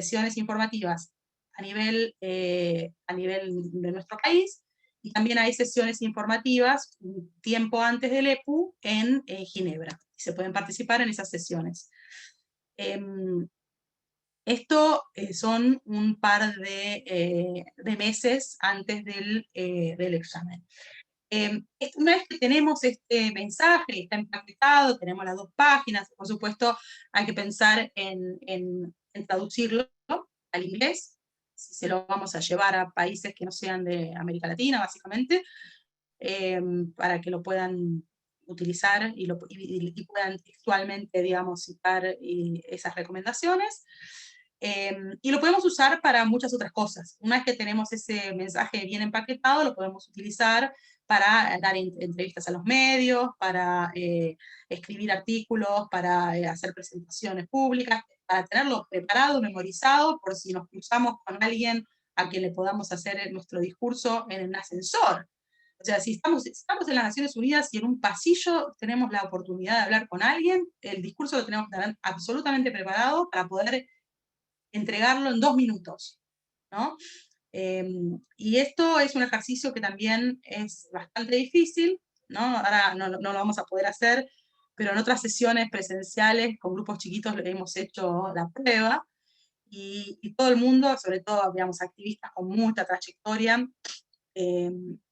sesiones informativas a nivel de nuestro país, y también hay sesiones informativas un tiempo antes del EPU en Ginebra. Se pueden participar en esas sesiones. Esto son un par de meses antes del examen. Una vez que tenemos este mensaje, está empaquetado, tenemos las 2 páginas, por supuesto hay que pensar en traducirlo al inglés, si se lo vamos a llevar a países que no sean de América Latina, básicamente, para que lo puedan utilizar y puedan textualmente, digamos, citar esas recomendaciones. Y lo podemos usar para muchas otras cosas. Una vez que tenemos ese mensaje bien empaquetado, lo podemos utilizar para dar entrevistas a los medios, para escribir artículos, para hacer presentaciones públicas, para tenerlo preparado, memorizado, por si nos cruzamos con alguien a quien le podamos hacer nuestro discurso en el ascensor. O sea, si estamos en las Naciones Unidas y en un pasillo tenemos la oportunidad de hablar con alguien, el discurso lo tenemos que tener absolutamente preparado para poder entregarlo en 2 minutos, ¿no? Y esto es un ejercicio que también es bastante difícil, ¿no? Ahora no lo vamos a poder hacer, pero en otras sesiones presenciales con grupos chiquitos hemos hecho la prueba, y todo el mundo, sobre todo, digamos, activistas con mucha trayectoria, eh,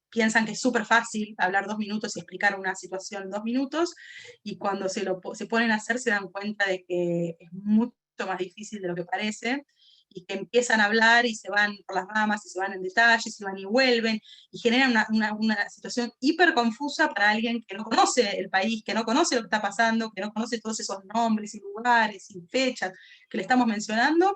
piensan que es súper fácil hablar 2 minutos y explicar una situación en 2 minutos, y cuando se ponen a hacer se dan cuenta de que es mucho más difícil de lo que parece, y que empiezan a hablar y se van por las ramas, y se van en detalles, y van y vuelven, y generan una situación hiper confusa para alguien que no conoce el país, que no conoce lo que está pasando, que no conoce todos esos nombres y lugares y fechas que le estamos mencionando.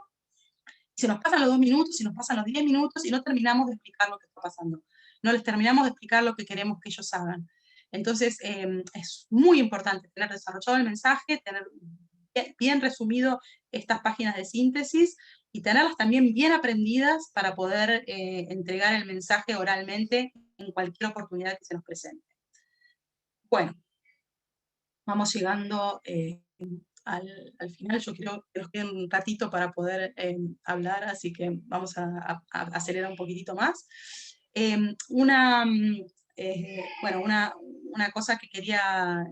Se nos pasan los 2 minutos, se nos pasan los 10 minutos y no terminamos de explicar lo que está pasando. No les terminamos de explicar lo que queremos que ellos hagan. Entonces, es muy importante tener desarrollado el mensaje, tener bien resumido estas páginas de síntesis y tenerlas también bien aprendidas para poder entregar el mensaje oralmente en cualquier oportunidad que se nos presente. Bueno, vamos llegando al final. Yo quiero que nos quede un ratito para poder hablar, así que vamos a acelerar un poquitito más. Bueno, una cosa que quería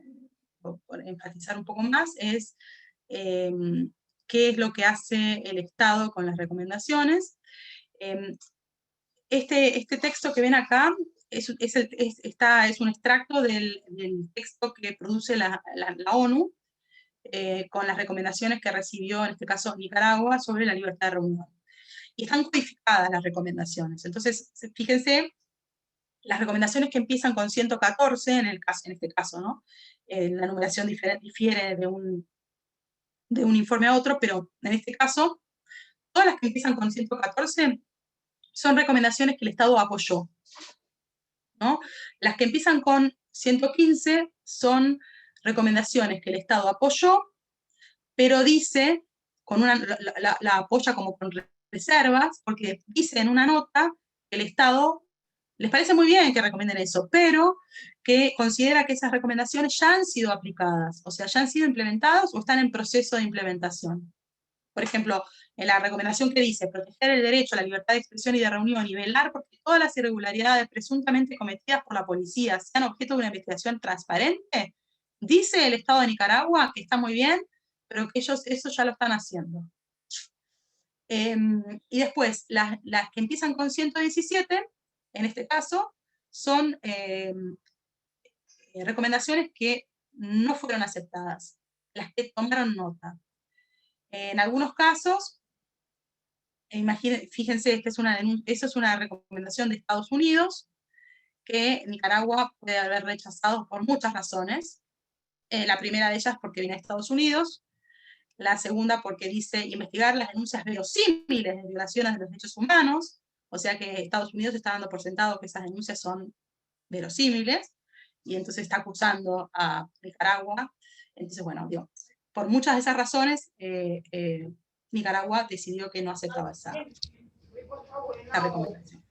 enfatizar un poco más es qué es lo que hace el Estado con las recomendaciones. Este texto que ven acá es un extracto del texto que produce la ONU, con las recomendaciones que recibió, en este caso, Nicaragua, sobre la libertad de reunión. Y están codificadas las recomendaciones. Entonces, fíjense, las recomendaciones que empiezan con 114, en este caso, ¿no? La numeración difiere de un informe a otro, pero en este caso, todas las que empiezan con 114 son recomendaciones que el Estado apoyó, ¿no? Las que empiezan con 115 son recomendaciones que el Estado apoyó, pero dice, la apoya como con reservas, porque dice en una nota que el Estado les parece muy bien que recomienden eso, pero que considera que esas recomendaciones ya han sido aplicadas, o sea, ya han sido implementadas o están en proceso de implementación. Por ejemplo, en la recomendación que dice proteger el derecho a la libertad de expresión y de reunión y velar porque todas las irregularidades presuntamente cometidas por la policía sean objeto de una investigación transparente, dice el Estado de Nicaragua que está muy bien, pero que ellos eso ya lo están haciendo. Y después, las que empiezan con 117, en este caso, son recomendaciones que no fueron aceptadas, las que tomaron nota. En algunos casos, fíjense, eso es una recomendación de Estados Unidos, que Nicaragua puede haber rechazado por muchas razones. La primera de ellas porque viene de Estados Unidos, la segunda porque dice investigar las denuncias verosímiles de violaciones de los derechos humanos, o sea que Estados Unidos está dando por sentado que esas denuncias son verosímiles, y entonces está acusando a Nicaragua. Entonces, bueno, digo, por muchas de esas razones, Nicaragua decidió que no aceptaba esa recomendación.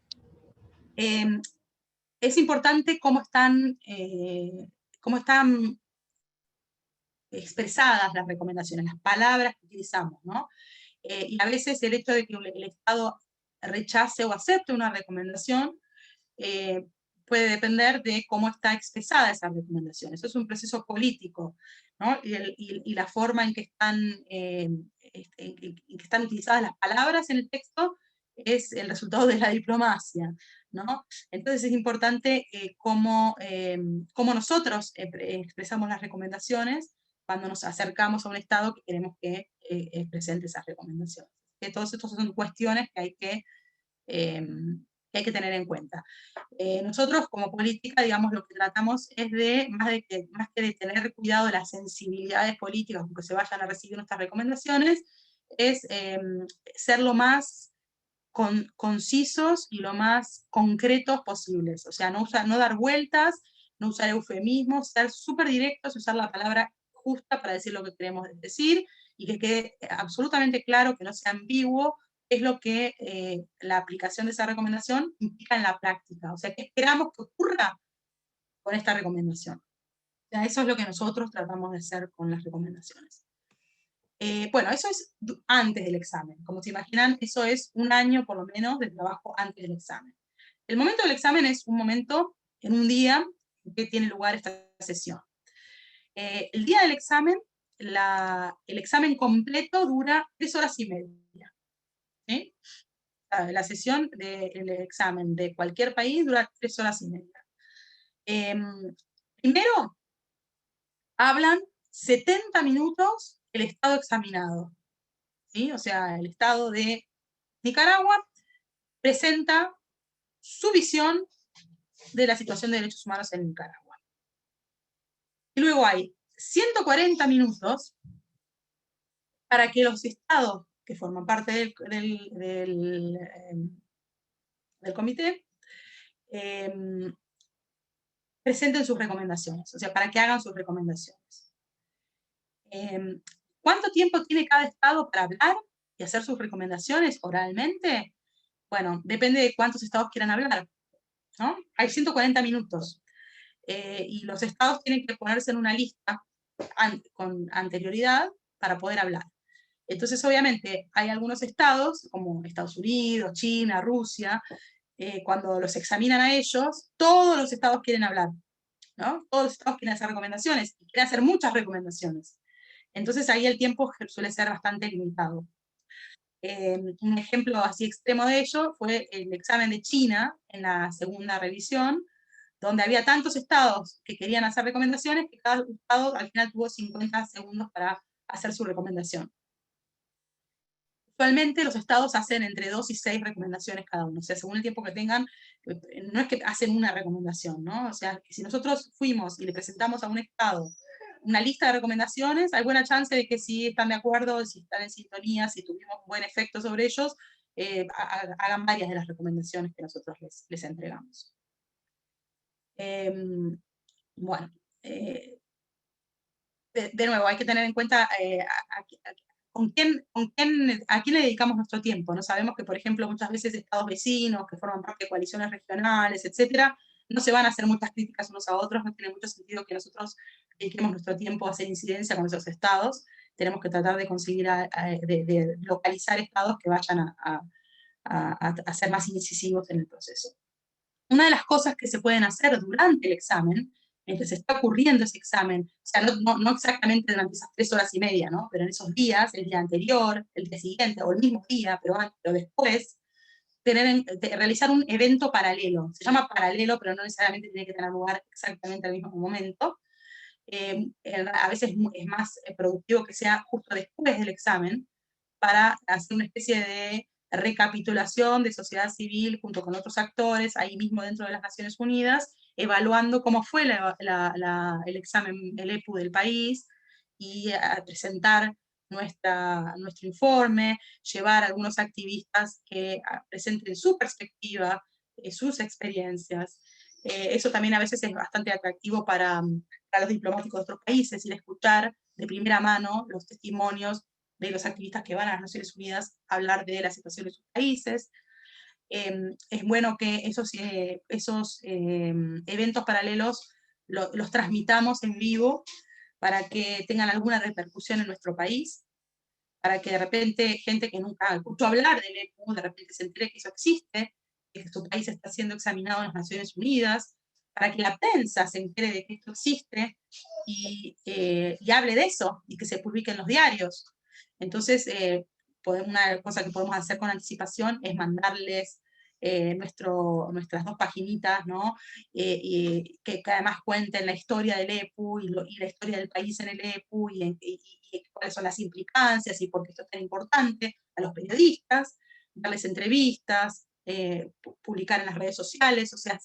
Es importante cómo están expresadas las recomendaciones, las palabras que utilizamos, ¿no? Y a veces el hecho de que el Estado rechace o acepte una recomendación puede depender de cómo está expresada esa recomendación. Eso es un proceso político, ¿no? Y la forma en que están utilizadas las palabras en el texto es el resultado de la diplomacia, ¿no? Entonces es importante cómo nosotros expresamos las recomendaciones cuando nos acercamos a un Estado que queremos que presente esas recomendaciones. Que todas estas son cuestiones que hay que tener en cuenta. Nosotros como política, digamos, lo que tratamos es más que de tener cuidado de las sensibilidades políticas con que se vayan a recibir nuestras recomendaciones, es ser lo más concisos y lo más concretos posibles. O sea, no dar vueltas, no usar eufemismos, ser súper directos, usar la palabra justa para decir lo que queremos decir y que quede absolutamente claro, que no sea ambiguo, es lo que la aplicación de esa recomendación implica en la práctica. O sea, ¿qué esperamos que ocurra con esta recomendación? O sea, eso es lo que nosotros tratamos de hacer con las recomendaciones. Bueno, eso es antes del examen. Como se imaginan, eso es un año por lo menos de trabajo antes del examen. El momento del examen es un momento en un día en que tiene lugar esta sesión. El día del examen, el examen completo dura 3 horas y media. ¿Sí? La sesión del examen de cualquier país dura 3 horas y media. Primero, hablan 70 minutos el Estado examinado. ¿Sí? O sea, el Estado de Nicaragua presenta su visión de la situación de derechos humanos en Nicaragua. Y luego hay 140 minutos para que los estados que forman parte del comité presenten sus recomendaciones, o sea, para que hagan sus recomendaciones. ¿Cuánto tiempo tiene cada estado para hablar y hacer sus recomendaciones oralmente? Bueno, depende de cuántos estados quieran hablar, ¿no? Hay 140 minutos. Y los estados tienen que ponerse en una lista con anterioridad para poder hablar. Entonces, obviamente, hay algunos estados, como Estados Unidos, China, Rusia, cuando los examinan a ellos, todos los estados quieren hablar, ¿no? Todos los estados quieren hacer recomendaciones, y quieren hacer muchas recomendaciones. Entonces, ahí el tiempo suele ser bastante limitado. Un ejemplo así extremo de ello fue el examen de China en la segunda revisión, donde había tantos estados que querían hacer recomendaciones que cada estado al final tuvo 50 segundos para hacer su recomendación. Usualmente los estados hacen entre 2 y 6 recomendaciones cada uno, o sea, según el tiempo que tengan, no es que hacen una recomendación, ¿no? O sea, que si nosotros fuimos y le presentamos a un estado una lista de recomendaciones, hay buena chance de que si están de acuerdo, si están en sintonía, si tuvimos buen efecto sobre ellos, hagan varias de las recomendaciones que nosotros les entregamos. Bueno, de nuevo, hay que tener en cuenta a quién le dedicamos nuestro tiempo, ¿no? Sabemos que, por ejemplo, muchas veces estados vecinos que forman parte de coaliciones regionales, etcétera, no se van a hacer muchas críticas unos a otros, no tiene mucho sentido que nosotros dediquemos nuestro tiempo a hacer incidencia con esos estados, tenemos que tratar de conseguir, de localizar estados que vayan a ser más incisivos en el proceso. Una de las cosas que se pueden hacer durante el examen, mientras está ocurriendo ese examen, o sea, no exactamente durante esas 3 horas y media, ¿no? Pero en esos días, el día anterior, el día siguiente, o el mismo día, pero después, realizar un evento paralelo. Se llama paralelo, pero no necesariamente tiene que tener lugar exactamente al mismo momento. A veces es más productivo que sea justo después del examen, para hacer una especie de recapitulación de sociedad civil junto con otros actores, ahí mismo dentro de las Naciones Unidas, evaluando cómo fue el examen, el EPU del país, y a presentar nuestro informe, llevar a algunos activistas que presenten su perspectiva, sus experiencias. Eso también a veces es bastante atractivo para los diplomáticos de otros países, ir a escuchar de primera mano los testimonios de los activistas que van a las Naciones Unidas a hablar de la situación de sus países. Es bueno que esos eventos paralelos los transmitamos en vivo para que tengan alguna repercusión en nuestro país. para que de repente gente que nunca escuchó hablar del EPU, de repente se entere que eso existe, que su país está siendo examinado en las Naciones Unidas, para que la prensa se entere de que esto existe y hable de eso, y que se publique en los diarios. Entonces, una cosa que podemos hacer con anticipación es mandarles nuestras 2 paginitas, ¿no? Que además cuenten la historia del EPU y la historia del país en el EPU y cuáles son las implicancias y por qué esto es tan importante a los periodistas, darles entrevistas, publicar en las redes sociales, o sea,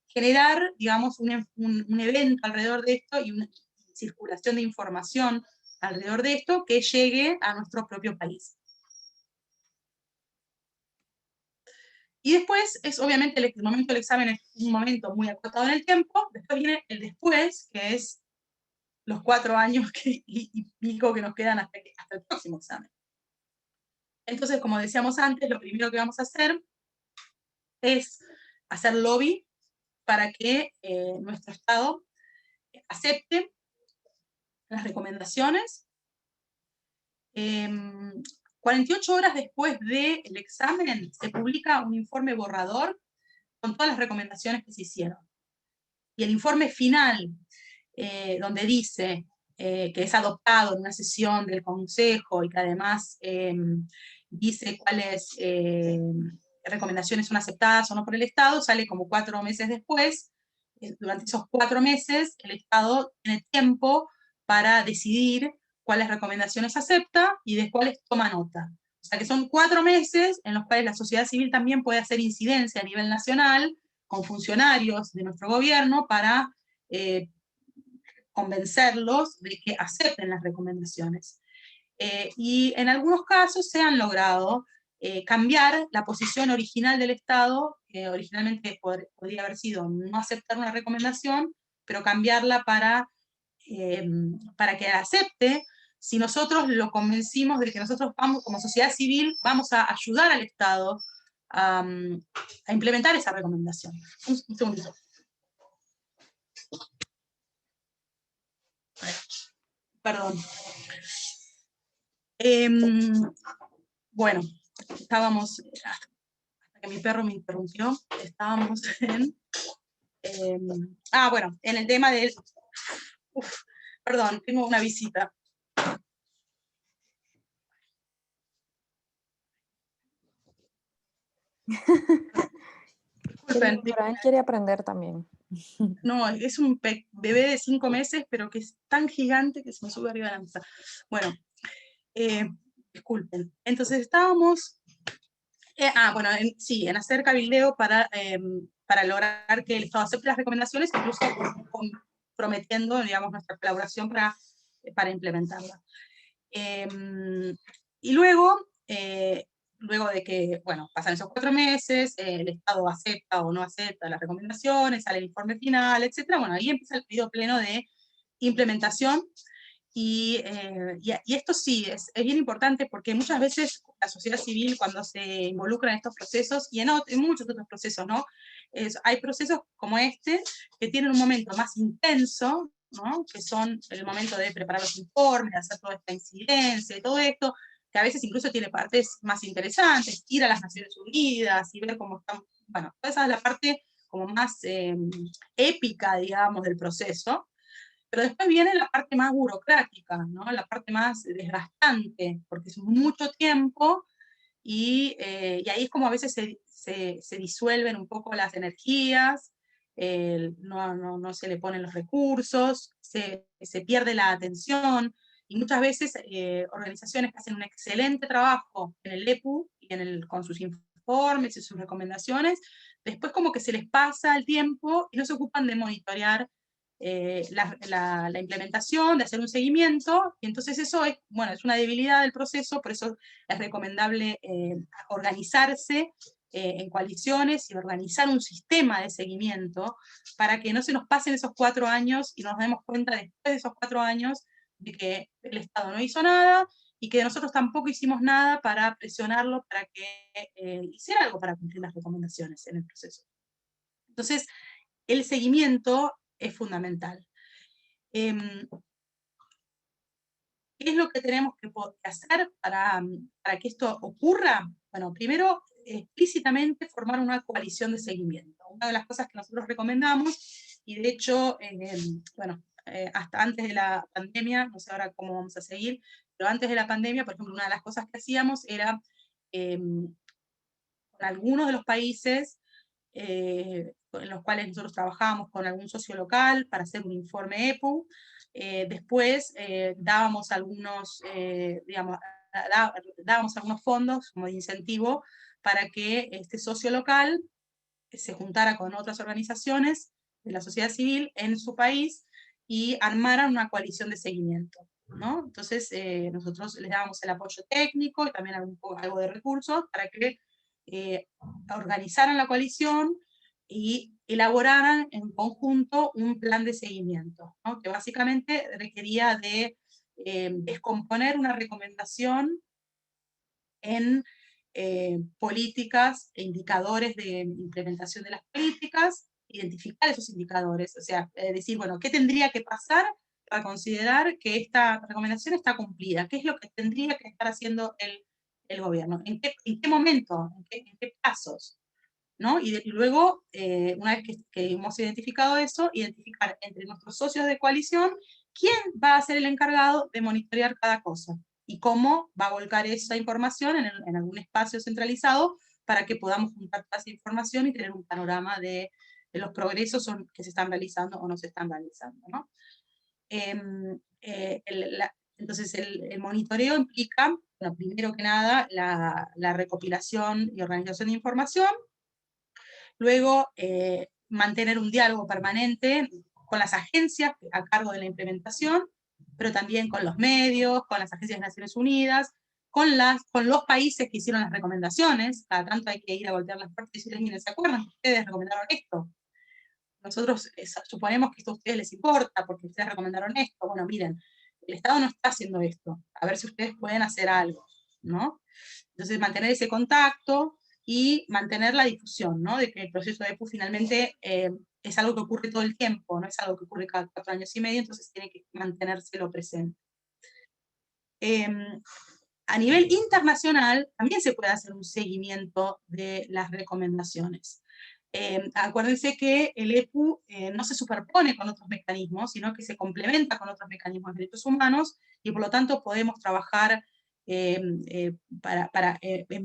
generar, digamos, un evento alrededor de esto y una circulación de información alrededor de esto que llegue a nuestro propio país. Y después, obviamente el momento del examen es un momento muy acotado en el tiempo, después viene el después, que es los 4 años y pico que nos quedan hasta el próximo examen. Entonces, como decíamos antes, lo primero que vamos a hacer es hacer lobby para que nuestro Estado acepte las recomendaciones. 48 horas después del examen se publica un informe borrador con todas las recomendaciones que se hicieron. Y el informe final, donde dice que es adoptado en una sesión del Consejo y que además dice cuáles recomendaciones son aceptadas o no por el Estado, sale como 4 meses después. Durante esos 4 meses, el Estado tiene tiempo para decidir cuáles recomendaciones acepta y de cuáles toma nota. O sea que son 4 meses en los cuales la sociedad civil también puede hacer incidencia a nivel nacional con funcionarios de nuestro gobierno para convencerlos de que acepten las recomendaciones. Y en algunos casos se han logrado cambiar la posición original del Estado, que originalmente podría haber sido no aceptar una recomendación, pero cambiarla para que acepte, si nosotros lo convencimos de que nosotros vamos, como sociedad civil, vamos a ayudar al Estado a implementar esa recomendación. Un segundito. Perdón. Bueno, estábamos, hasta que mi perro me interrumpió, estábamos en... bueno, en el tema del... perdón, tengo una visita. Disculpen. Brian quiere aprender también. No, es un bebé de 5 meses, pero que es tan gigante que se me sube arriba de la mesa. Bueno, disculpen. Entonces estábamos... bueno, sí, en hacer cabildeo para lograr que el Estado acepte las recomendaciones, incluso comprometiendo, digamos, nuestra colaboración para implementarla. Y luego de que, bueno, pasan esos 4 meses, el Estado acepta o no acepta las recomendaciones, sale el informe final, etc. Bueno, ahí empieza el periodo pleno de implementación. Y esto sí, es bien importante porque muchas veces la sociedad civil cuando se involucra en estos procesos y en muchos otros procesos, ¿no? Hay procesos como este que tienen un momento más intenso, ¿no? Que son el momento de preparar los informes, de hacer toda esta incidencia y todo esto, que a veces incluso tiene partes más interesantes, ir a las Naciones Unidas y ver cómo están, bueno, esa es la parte como más épica, digamos, del proceso. Pero después viene la parte más burocrática, ¿no? La parte más desgastante, porque es mucho tiempo y ahí es como a veces se disuelven un poco las energías, no se le ponen los recursos, se pierde la atención y muchas veces organizaciones que hacen un excelente trabajo en el EPU y con sus informes y sus recomendaciones, después como que se les pasa el tiempo y no se ocupan de monitorear la implementación, de hacer un seguimiento, y entonces eso es, bueno, es una debilidad del proceso, por eso es recomendable organizarse en coaliciones y organizar un sistema de seguimiento para que no se nos pasen esos 4 años y nos demos cuenta después de esos 4 años de que el Estado no hizo nada y que nosotros tampoco hicimos nada para presionarlo para que hiciera algo para cumplir las recomendaciones en el proceso. Entonces, el seguimiento es fundamental. ¿Qué es lo que tenemos que hacer para que esto ocurra? Bueno, primero, explícitamente formar una coalición de seguimiento. Una de las cosas que nosotros recomendamos, y de hecho, bueno, hasta antes de la pandemia, no sé ahora cómo vamos a seguir, pero antes de la pandemia, por ejemplo, una de las cosas que hacíamos era, con algunos de los países en los cuales nosotros trabajábamos con algún socio local para hacer un informe EPU. Después dábamos algunos, digamos, dábamos algunos fondos como de incentivo para que este socio local se juntara con otras organizaciones de la sociedad civil en su país y armaran una coalición de seguimiento, ¿no? Entonces, nosotros les dábamos el apoyo técnico y también algo de recursos para que organizaran la coalición y elaboraran en conjunto un plan de seguimiento, ¿no? Que básicamente requería de descomponer una recomendación en políticas e indicadores de implementación de las políticas, identificar esos indicadores, o sea, decir, bueno, ¿qué tendría que pasar para considerar que esta recomendación está cumplida? ¿Qué es lo que tendría que estar haciendo el gobierno? En qué momento? En qué pasos? ¿No? Y luego, una vez que hemos identificado eso, identificar entre nuestros socios de coalición quién va a ser el encargado de monitorear cada cosa y cómo va a volcar esa información en algún espacio centralizado para que podamos juntar toda esa información y tener un panorama de los progresos que se están realizando o no se están realizando, ¿no? Entonces, el monitoreo implica, bueno, primero que nada, la recopilación y organización de información. Luego, mantener un diálogo permanente con las agencias a cargo de la implementación, pero también con los medios, con las agencias de Naciones Unidas, con los países que hicieron las recomendaciones. Cada tanto hay que ir a golpear las puertas y decirles, miren, ¿se acuerdan que ustedes recomendaron esto? Nosotros suponemos que esto a ustedes les importa porque ustedes recomendaron esto. Bueno, miren, el Estado no está haciendo esto. A ver si ustedes pueden hacer algo, ¿no? Entonces, mantener ese contacto y mantener la difusión, ¿no? De que el proceso de EPU finalmente es algo que ocurre todo el tiempo, no es algo que ocurre cada 4 años y medio, entonces tiene que mantenérselo presente. A nivel internacional, también se puede hacer un seguimiento de las recomendaciones. Acuérdense que el EPU no se superpone con otros mecanismos, sino que se complementa con otros mecanismos de derechos humanos y por lo tanto podemos trabajar en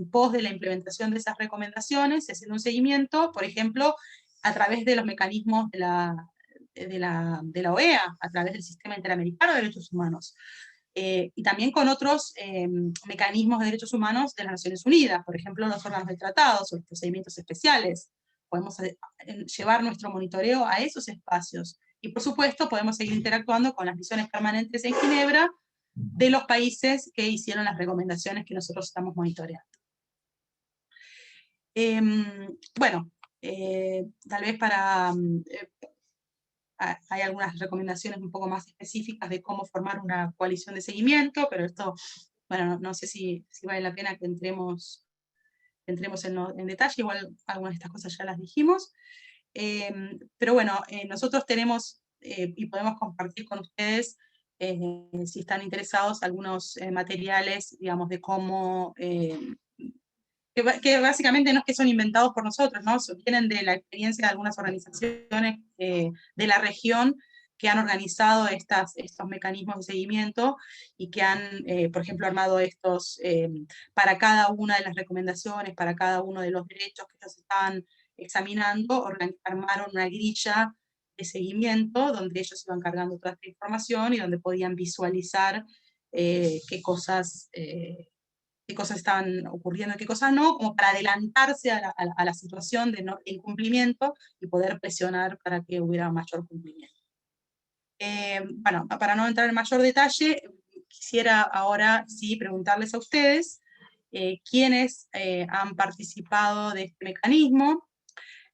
pos de la implementación de esas recomendaciones, haciendo un seguimiento, por ejemplo, a través de los mecanismos de la OEA, a través del Sistema Interamericano de Derechos Humanos. Y también con otros mecanismos de derechos humanos de las Naciones Unidas, por ejemplo, los órganos de tratados o los procedimientos especiales. Podemos llevar nuestro monitoreo a esos espacios. Y por supuesto, podemos seguir interactuando con las misiones permanentes en Ginebra de los países que hicieron las recomendaciones que nosotros estamos monitoreando. Bueno, tal vez hay algunas recomendaciones un poco más específicas de cómo formar una coalición de seguimiento, pero esto, bueno, no sé si vale la pena que entremos en detalle, igual algunas de estas cosas ya las dijimos. Pero bueno, nosotros tenemos y podemos compartir con ustedes, si están interesados, algunos materiales, digamos, de cómo que básicamente no es que son inventados por nosotros, ¿no? Vienen de la experiencia de algunas organizaciones de la región que han organizado estos mecanismos de seguimiento y que han, por ejemplo, armado estos para cada una de las recomendaciones, para cada uno de los derechos que ellos están examinando, armaron una grilla de seguimiento donde ellos iban cargando toda esta información y donde podían visualizar qué cosas estaban ocurriendo y qué cosas no, como para adelantarse a la situación de incumplimiento y poder presionar para que hubiera mayor cumplimiento. Bueno, para no entrar en mayor detalle, quisiera ahora sí preguntarles a ustedes quiénes han participado de este mecanismo,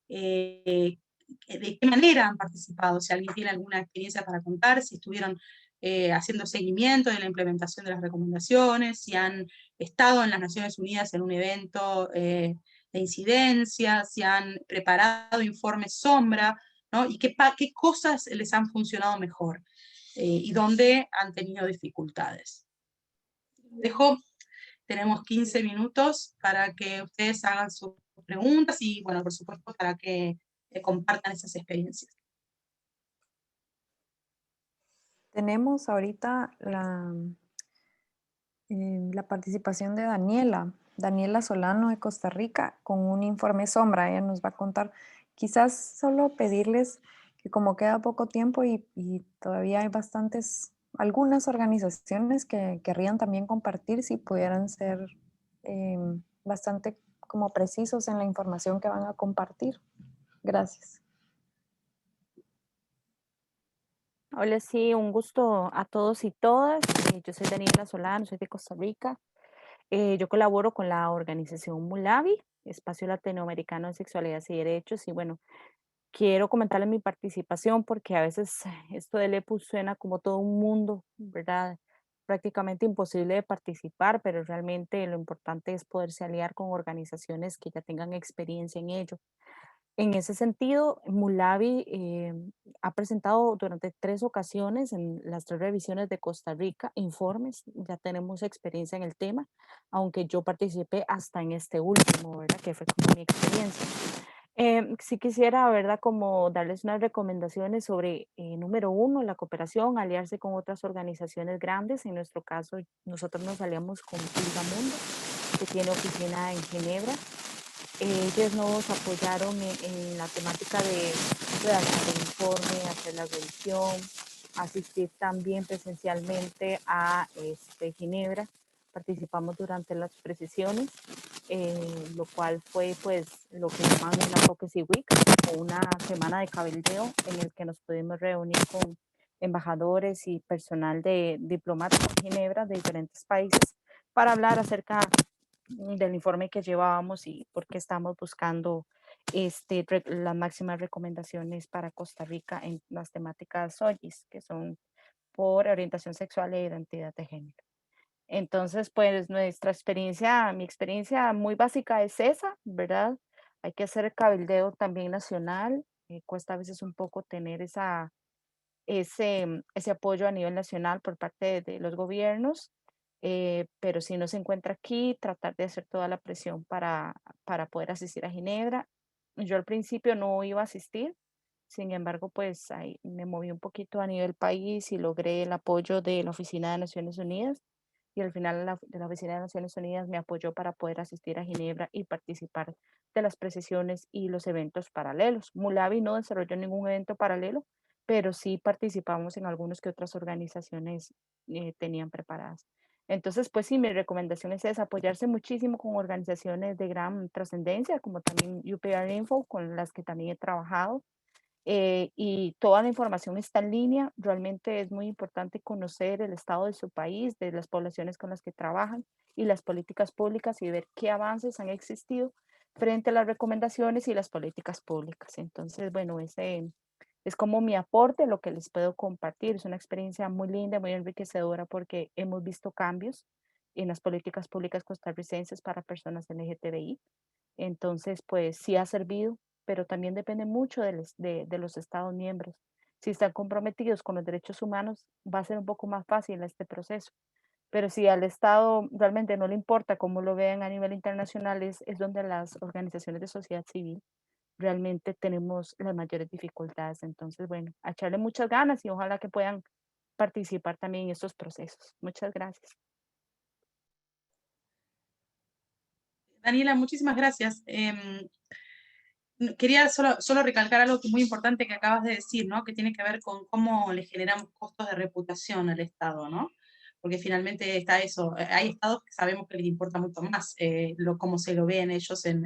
de qué manera han participado, si alguien tiene alguna experiencia para contar, si estuvieron haciendo seguimiento de la implementación de las recomendaciones, si han estado en las Naciones Unidas en un evento de incidencia, si han preparado informes sombra, ¿no? Y qué cosas les han funcionado mejor y dónde han tenido dificultades. tenemos 15 minutos para que ustedes hagan sus preguntas y, bueno, por supuesto, para que compartan esas experiencias. Tenemos ahorita la participación de Daniela Solano de Costa Rica, con un informe sombra. Ella nos va a contar, quizás solo pedirles que como queda poco tiempo y todavía hay algunas organizaciones que querrían también compartir, si pudieran ser bastante como precisos en la información que van a compartir. Gracias. Hola, sí, un gusto a todos y todas. Yo soy Daniela Solano, soy de Costa Rica. Yo colaboro con la organización MULAVI, Espacio Latinoamericano de Sexualidades y Derechos, y bueno, quiero comentarles mi participación porque a veces esto del EPU suena como todo un mundo, ¿verdad? Prácticamente imposible de participar, pero realmente lo importante es poderse aliar con organizaciones que ya tengan experiencia en ello. En ese sentido, MULAVI ha presentado durante 3 ocasiones en las 3 revisiones de Costa Rica informes, ya tenemos experiencia en el tema, aunque yo participé hasta en este último, ¿verdad? Que fue como mi experiencia. Sí quisiera, ¿verdad? Como darles unas recomendaciones sobre, número 1, la cooperación, aliarse con otras organizaciones grandes. En nuestro caso, nosotros nos aliamos con Liga Mundo, que tiene oficina en Ginebra. Ellos nos apoyaron en la temática de redactar el informe, hacer la revisión, asistir también presencialmente a Ginebra. Participamos durante las precisiones, lo cual fue pues lo que llaman una Advocacy Week o una semana de cabildeo en el que nos pudimos reunir con embajadores y personal diplomático en Ginebra de diferentes países para hablar acerca del informe que llevábamos y por qué estamos buscando las máximas recomendaciones para Costa Rica en las temáticas OYIS, que son por orientación sexual e identidad de género. Entonces, pues mi experiencia muy básica es esa, ¿verdad? Hay que hacer cabildeo también nacional, cuesta a veces un poco tener ese apoyo a nivel nacional por parte de los gobiernos, pero si no se encuentra aquí, tratar de hacer toda la presión para poder asistir a Ginebra. Yo al principio no iba a asistir, sin embargo, pues ahí me moví un poquito a nivel país y logré el apoyo de la Oficina de Naciones Unidas y al final de la Oficina de Naciones Unidas me apoyó para poder asistir a Ginebra y participar de las precisiones y los eventos paralelos. MULAVI no desarrolló ningún evento paralelo, pero sí participamos en algunos que otras organizaciones tenían preparadas. Entonces, pues sí, mi recomendación es apoyarse muchísimo con organizaciones de gran trascendencia, como también UPR Info, con las que también he trabajado, y toda la información está en línea. Realmente es muy importante conocer el estado de su país, de las poblaciones con las que trabajan y las políticas públicas y ver qué avances han existido frente a las recomendaciones y las políticas públicas. Entonces, bueno, ese es como mi aporte, lo que les puedo compartir. Es una experiencia muy linda, muy enriquecedora porque hemos visto cambios en las políticas públicas costarricenses para personas LGTBI. Entonces, pues sí ha servido, pero también depende mucho de los Estados miembros. Si están comprometidos con los derechos humanos, va a ser un poco más fácil este proceso. Pero si al Estado realmente no le importa cómo lo vean a nivel internacional, es donde las organizaciones de sociedad civil realmente tenemos las mayores dificultades. Entonces, bueno, a echarle muchas ganas y ojalá que puedan participar también en estos procesos. Muchas gracias. Daniela, muchísimas gracias. Quería solo recalcar algo que es muy importante que acabas de decir, ¿no? Que tiene que ver con cómo le generamos costos de reputación al Estado, ¿no? Porque finalmente está eso. Hay estados que sabemos que les importa mucho más cómo se lo ven ellos en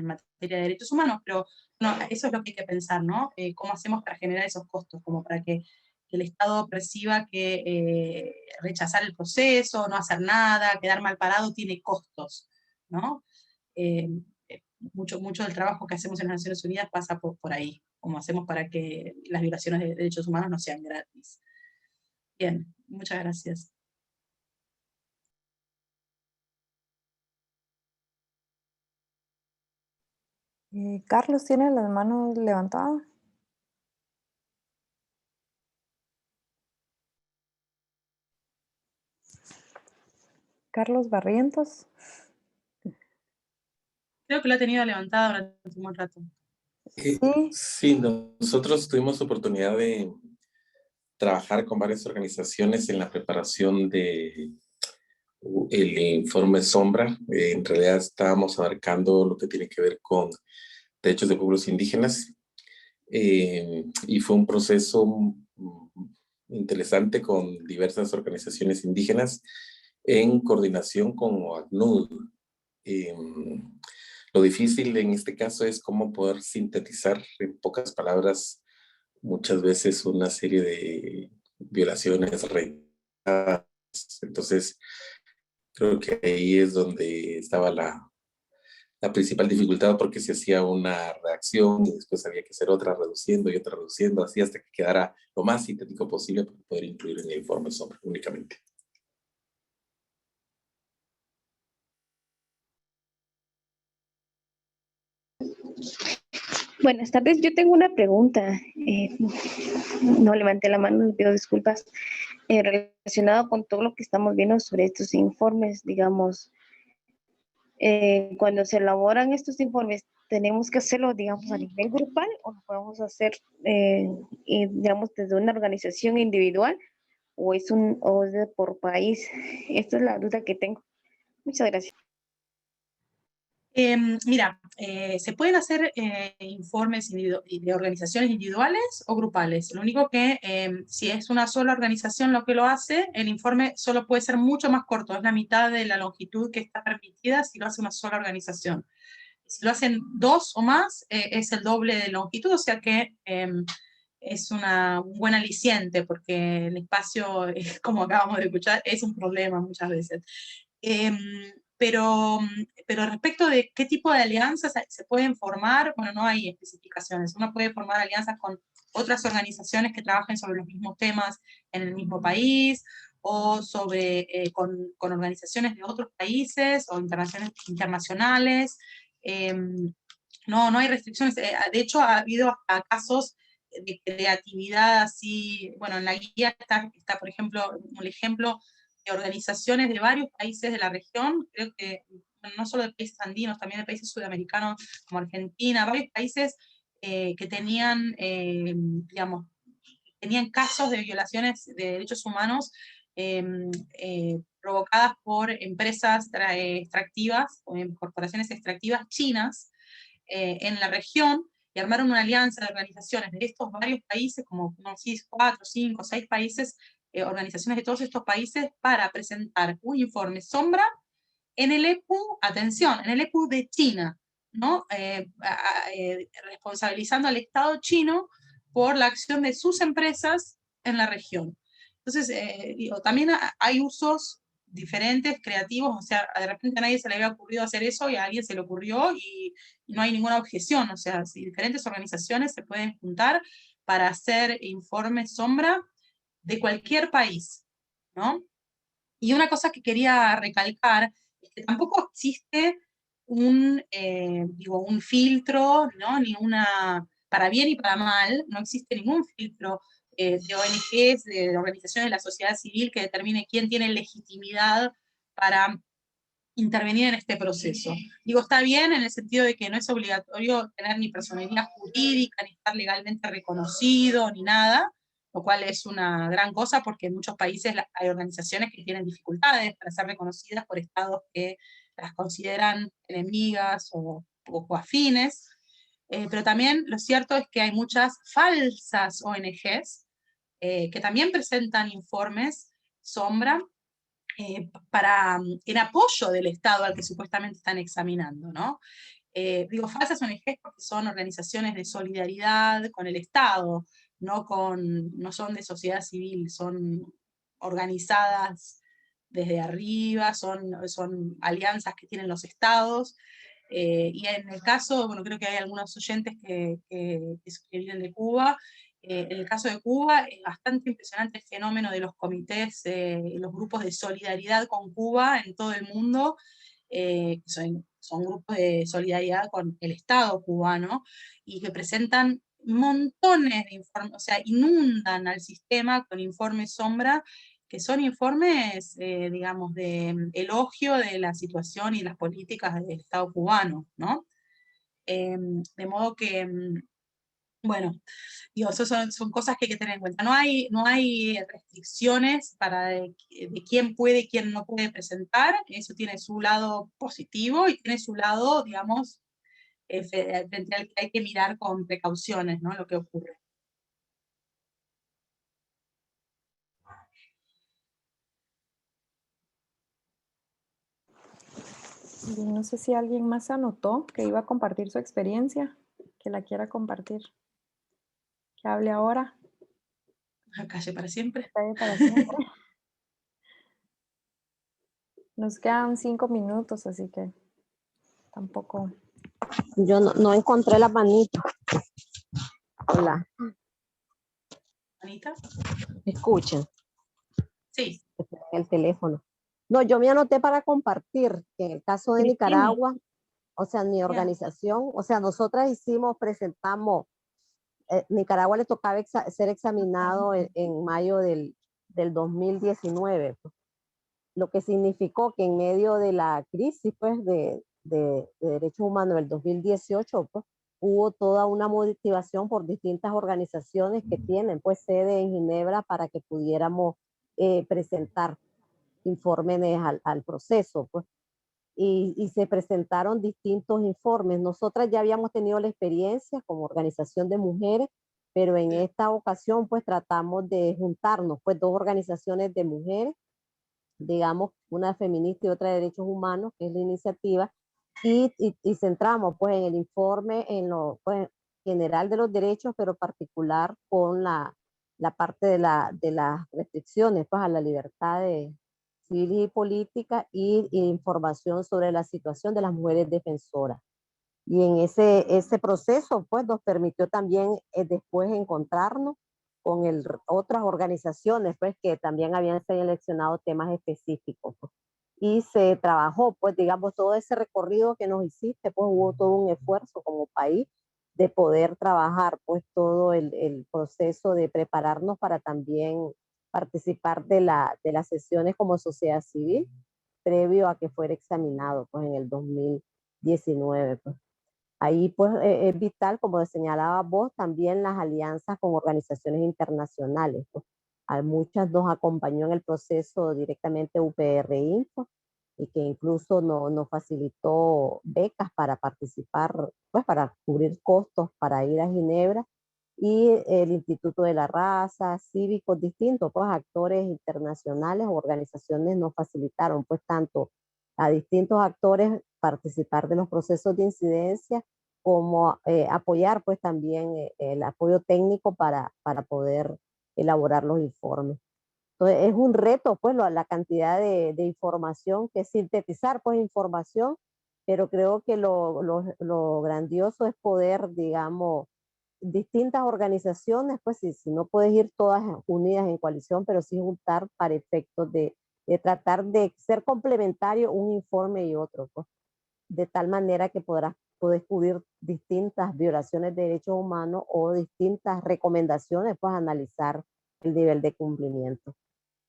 materia de derechos humanos, pero no, eso es lo que hay que pensar, ¿no? ¿Cómo hacemos para generar esos costos? Como para que el Estado perciba que rechazar el proceso, no hacer nada, quedar mal parado, tiene costos, ¿no? Eh, mucho del trabajo que hacemos en las Naciones Unidas pasa por ahí, como hacemos para que las violaciones de derechos humanos no sean gratis. Bien, muchas gracias. Carlos tiene las manos levantadas. Carlos Barrientos. Creo que lo ha tenido levantado durante un buen rato. Sí, Sí, nosotros tuvimos oportunidad de trabajar con varias organizaciones en la preparación de el informe Sombra. En realidad estábamos abarcando lo que tiene que ver con derechos de pueblos indígenas, y fue un proceso interesante con diversas organizaciones indígenas en coordinación con OACNUD. Eh, lo difícil en este caso es cómo poder sintetizar en pocas palabras muchas veces una serie de violaciones reiteradas. Entonces, creo que ahí es donde estaba la principal dificultad, porque se hacía una reacción y después había que hacer otra reduciendo y otra reduciendo, así hasta que quedara lo más sintético posible para poder incluir en el informe Sombra únicamente. Buenas tardes, yo tengo una pregunta. No levanté la mano, les pido disculpas. Relacionado con todo lo que estamos viendo sobre estos informes, digamos, cuando se elaboran estos informes, ¿tenemos que hacerlo, digamos, a nivel grupal o lo podemos hacer, digamos, desde una organización individual o es de por país? Esta es la duda que tengo. Muchas gracias. Mira, se pueden hacer informes de organizaciones individuales o grupales. Lo único que si es una sola organización lo que lo hace, el informe solo puede ser mucho más corto, es la mitad de la longitud que está permitida si lo hace una sola organización. Si lo hacen dos o más, es el doble de longitud, o sea que es un buen aliciente, porque el espacio, como acabamos de escuchar, es un problema muchas veces. Em, pero, pero respecto de qué tipo de alianzas se pueden formar, bueno, no hay especificaciones. Uno puede formar alianzas con otras organizaciones que trabajen sobre los mismos temas en el mismo país, o con organizaciones de otros países o internacionales. No hay restricciones. De hecho, ha habido hasta casos de creatividad así. Bueno, en la guía está, por ejemplo, un ejemplo de organizaciones de varios países de la región, creo que no solo de países andinos, también de países sudamericanos como Argentina, varios países que tenían, digamos, tenían casos de violaciones de derechos humanos provocadas por empresas extractivas o corporaciones extractivas chinas en la región, y armaron una alianza de organizaciones de estos varios países, como 4, 5, 6 países, organizaciones de todos estos países, para presentar un informe Sombra en el EPU, atención, en el EPU de China, ¿no? Responsabilizando al Estado chino por la acción de sus empresas en la región. Entonces, digo, también hay usos diferentes, creativos, o sea, de repente a nadie se le había ocurrido hacer eso y a alguien se le ocurrió y no hay ninguna objeción, o sea, si diferentes organizaciones se pueden juntar para hacer informes Sombra de cualquier país, ¿no? Y una cosa que quería recalcar es que tampoco existe un filtro, ¿no? Para bien y para mal, no existe ningún filtro de ONGs, de organizaciones de la sociedad civil que determine quién tiene legitimidad para intervenir en este proceso. Digo, está bien en el sentido de que no es obligatorio tener ni personalidad jurídica, ni estar legalmente reconocido, ni nada, lo cual es una gran cosa porque en muchos países hay organizaciones que tienen dificultades para ser reconocidas por estados que las consideran enemigas o afines. Pero también lo cierto es que hay muchas falsas ONGs que también presentan informes Sombra en apoyo del Estado al que supuestamente están examinando, ¿no? Digo, falsas ONGs porque son organizaciones de solidaridad con el Estado, no son de sociedad civil, son organizadas desde arriba, son alianzas que tienen los estados. Y en el caso, bueno, creo que hay algunos oyentes que vienen de Cuba. En el caso de Cuba, es bastante impresionante el fenómeno de los comités, los grupos de solidaridad con Cuba en todo el mundo, son grupos de solidaridad con el Estado cubano, y que presentan montones de informes, o sea, inundan al sistema con informes Sombra que son informes, digamos, de elogio de la situación y las políticas del Estado cubano, ¿no? De modo que, bueno, digo, eso son cosas que hay que tener en cuenta. No hay restricciones para de quién puede y quién no puede presentar. Eso tiene su lado positivo y tiene su lado, digamos, frente al que hay que mirar con precauciones, ¿no? Lo que ocurre. Bien, no sé si alguien más anotó que iba a compartir su experiencia, que la quiera compartir. Que hable ahora. A calle para siempre. Calle para siempre. Nos quedan 5 minutos, así que tampoco. Yo no encontré la manito. Hola, Anita. escuchen Sí. el teléfono. No, yo me anoté para compartir que en el caso de Cristina. Nicaragua, o sea, mi organización, o sea, nosotras presentamos, Nicaragua le tocaba ser examinado en mayo del 2019, pues, lo que significó que en medio de la crisis, pues, de derechos humanos del 2018, pues, hubo toda una motivación por distintas organizaciones que tienen, pues, sede en Ginebra para que pudiéramos presentar informes al proceso, pues. Y se presentaron distintos informes. Nosotras ya habíamos tenido la experiencia como organización de mujeres, pero en esta ocasión pues tratamos de juntarnos, pues dos organizaciones de mujeres, digamos, una feminista y otra de derechos humanos, que es la iniciativa, y centramos pues en el informe, en lo pues, general de los derechos, pero particular con la parte de las restricciones pues, a la libertad civil y política y información sobre la situación de las mujeres defensoras. Y en ese proceso pues nos permitió también después encontrarnos con otras organizaciones pues que también habían seleccionado temas específicos, pues. Y se trabajó pues digamos todo ese recorrido que nos hiciste, pues hubo todo un esfuerzo como país de poder trabajar pues todo el proceso de prepararnos para también participar de las sesiones como sociedad civil previo a que fuera examinado pues en el 2019 pues. Ahí pues es vital, como señalaba vos, también las alianzas con organizaciones internacionales, pues. A muchas nos acompañó en el proceso directamente UPR Info y que incluso nos facilitó becas para participar, pues para cubrir costos para ir a Ginebra, y el Instituto de la Raza, cívicos distintos, pues actores internacionales o organizaciones nos facilitaron pues tanto a distintos actores participar de los procesos de incidencia como apoyar pues también el apoyo técnico para poder elaborar los informes. Entonces es un reto pues la cantidad de información, que sintetizar pues información, pero creo que lo grandioso es poder, digamos, distintas organizaciones, pues si no puedes ir todas unidas en coalición, pero sí juntar para efectos de tratar de ser complementario un informe y otro, pues, de tal manera que podrás cubrir distintas violaciones de derechos humanos o distintas recomendaciones, pues analizar el nivel de cumplimiento.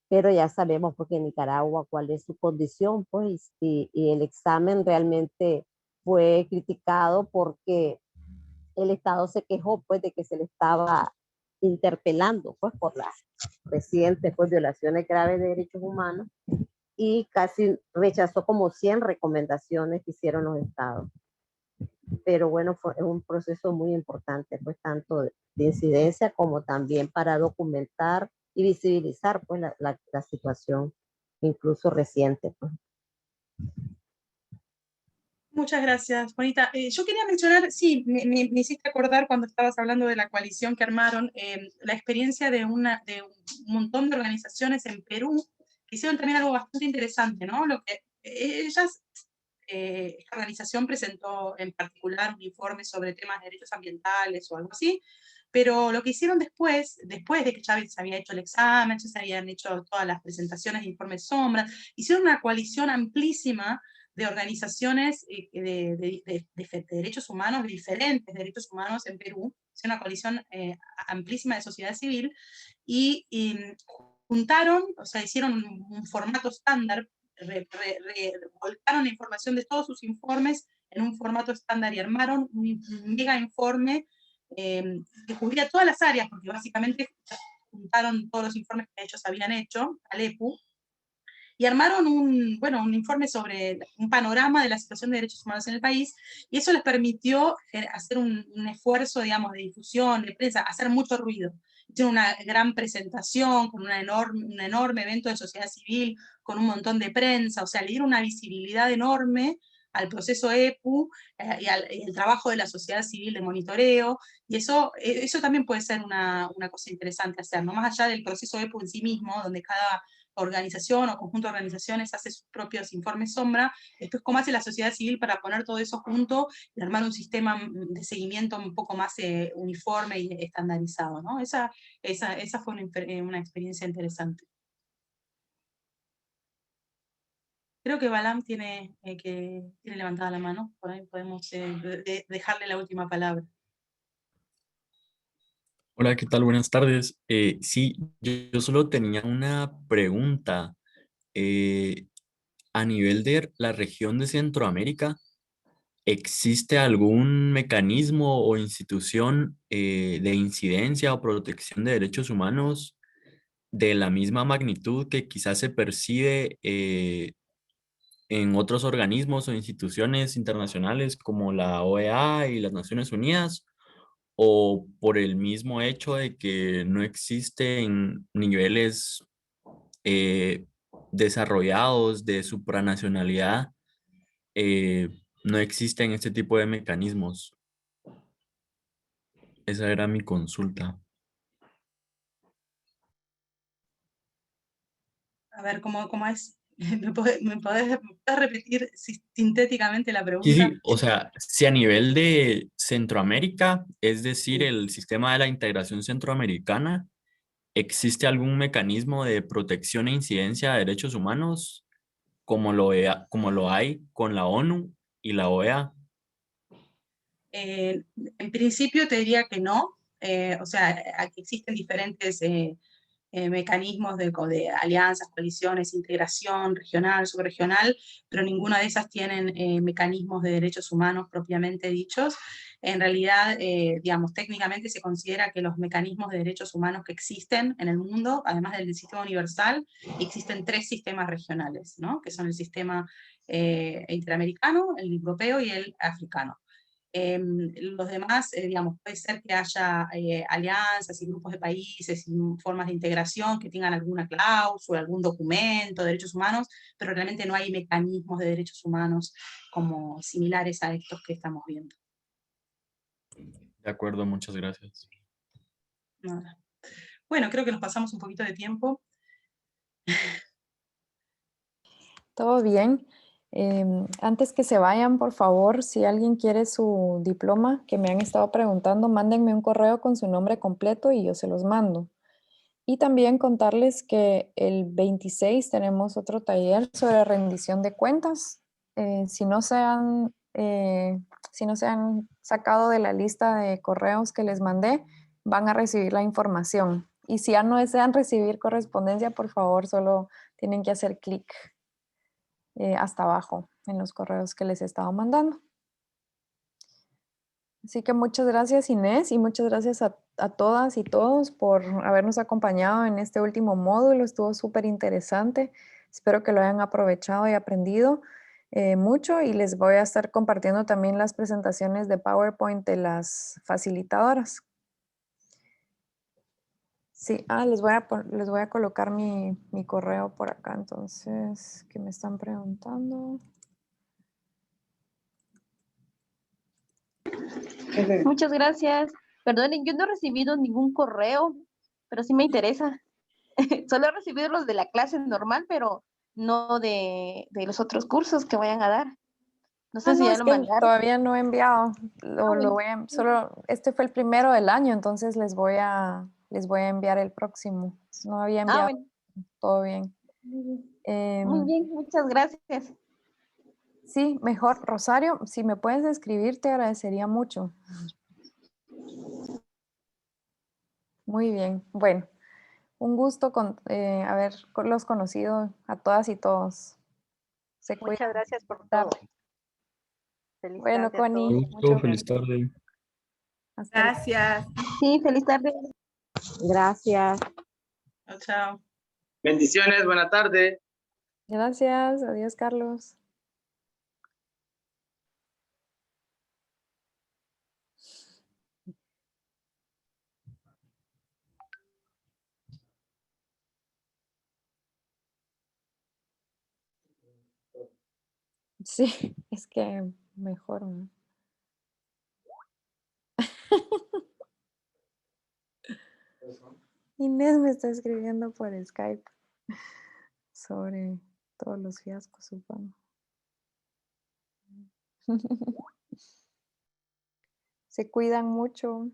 Pero ya sabemos porque en Nicaragua cuál es su condición, pues, y el examen realmente fue criticado porque el Estado se quejó pues de que se le estaba interpelando pues por las recientes pues, violaciones graves de derechos humanos, y casi rechazó como 100 recomendaciones que hicieron los estados. Pero bueno, fue un proceso muy importante, pues tanto de incidencia como también para documentar y visibilizar pues la situación incluso reciente, pues. Muchas gracias, Juanita. Yo quería mencionar, sí, me hiciste acordar cuando estabas hablando de la coalición que armaron, la experiencia de un montón de organizaciones en Perú que hicieron también algo bastante interesante, ¿no? Lo que ellas, esta organización presentó en particular un informe sobre temas de derechos ambientales o algo así, pero lo que hicieron después de que ya se había hecho el examen, ya se habían hecho todas las presentaciones de informes sombra, hicieron una coalición amplísima de organizaciones de derechos humanos, de diferentes derechos humanos en Perú, es una coalición amplísima de sociedad civil, y juntaron, o sea, hicieron un formato estándar, volcaron la información de todos sus informes en un formato estándar y armaron un mega informe que cubría todas las áreas, porque básicamente juntaron todos los informes que ellos habían hecho al EPU, y armaron un informe sobre un panorama de la situación de derechos humanos en el país, y eso les permitió hacer un esfuerzo, digamos, de difusión, de prensa, hacer mucho ruido. Hicieron una gran presentación, con un enorme evento de sociedad civil, con un montón de prensa, o sea, le dieron una visibilidad enorme al proceso EPU y al trabajo de la sociedad civil de monitoreo, y eso también puede ser una cosa interesante hacer, ¿no? Más allá del proceso EPU en sí mismo, donde cada organización o conjunto de organizaciones hace sus propios informes sombra, después cómo hace la sociedad civil para poner todo eso junto y armar un sistema de seguimiento un poco más uniforme y estandarizado, ¿no? Esa fue una experiencia interesante. Creo que Balam tiene levantada la mano, por ahí podemos dejarle la última palabra. Hola, ¿qué tal? Buenas tardes. Sí, yo solo tenía una pregunta. A nivel de la región de Centroamérica, ¿existe algún mecanismo o institución de incidencia o protección de derechos humanos de la misma magnitud que quizás se percibe en otros organismos o instituciones internacionales como la OEA y las Naciones Unidas? ¿O por el mismo hecho de que no existen niveles eh, desarrollados de supranacionalidad, no existen este tipo de mecanismos? Esa era mi consulta. A ver, ¿cómo es? ¿Me podés repetir sintéticamente la Sí, pregunta? sí, o sea, si a nivel de Centroamérica, es decir, el sistema de la integración centroamericana, ¿existe algún mecanismo de protección e incidencia de derechos humanos como como lo hay con la ONU y la OEA? En principio te diría que no, o sea, aquí existen diferentes mecanismos de alianzas, coaliciones, integración regional, subregional, pero ninguna de esas tienen mecanismos de derechos humanos propiamente dichos. En realidad, digamos, técnicamente se considera que los mecanismos de derechos humanos que existen en el mundo, además del sistema universal, existen 3 sistemas regionales, ¿no? Que son el sistema interamericano, el europeo y el africano. Los demás, digamos, puede ser que haya alianzas y grupos de países y formas de integración que tengan alguna cláusula, algún documento de derechos humanos, pero realmente no hay mecanismos de derechos humanos como similares a estos que estamos viendo. De acuerdo, muchas gracias. Nada. Bueno, creo que nos pasamos un poquito de tiempo. Todo bien. Antes que se vayan, por favor, si alguien quiere su diploma, que me han estado preguntando, mándenme un correo con su nombre completo y yo se los mando. Y también contarles que el 26 tenemos otro taller sobre rendición de cuentas. Si no se han sacado de la lista de correos que les mandé, van a recibir la información. Y si ya no desean recibir correspondencia, por favor, solo tienen que hacer clic hasta abajo en los correos que les he estado mandando. Así que muchas gracias, Inés, y muchas gracias a todas y todos por habernos acompañado en este último módulo. Estuvo súper interesante. Espero que lo hayan aprovechado y aprendido mucho, y les voy a estar compartiendo también las presentaciones de PowerPoint de las facilitadoras. Sí, les voy a colocar mi correo por acá, entonces, que me están preguntando. Muchas gracias. Perdonen, yo no he recibido ningún correo, pero sí me interesa. Solo he recibido los de la clase normal, pero no de los otros cursos que vayan a dar. No sé si No, ya es lo que mandaron. todavía no he enviado. Bueno. Este fue el primero del año, entonces les voy a enviar el próximo. No había enviado. Bueno. Todo bien. Muy bien, muchas gracias. Sí, mejor, Rosario, si me puedes escribir, te agradecería mucho. Muy bien. Bueno, Un gusto haberlos conocido a todas y todos. Se Muchas cuidan. gracias por Tarde. todo. Feliz Bueno, tarde a todos. Connie, Gusto, muchas feliz gracias. tarde. Hasta luego. Gracias. Sí, feliz tarde. Gracias. Chao, chao. Bendiciones, buena tarde. Gracias. Adiós, Carlos. Sí, es que mejor, ¿no? Inés me está escribiendo por Skype sobre todos los fiascos, supongo. Se cuidan mucho.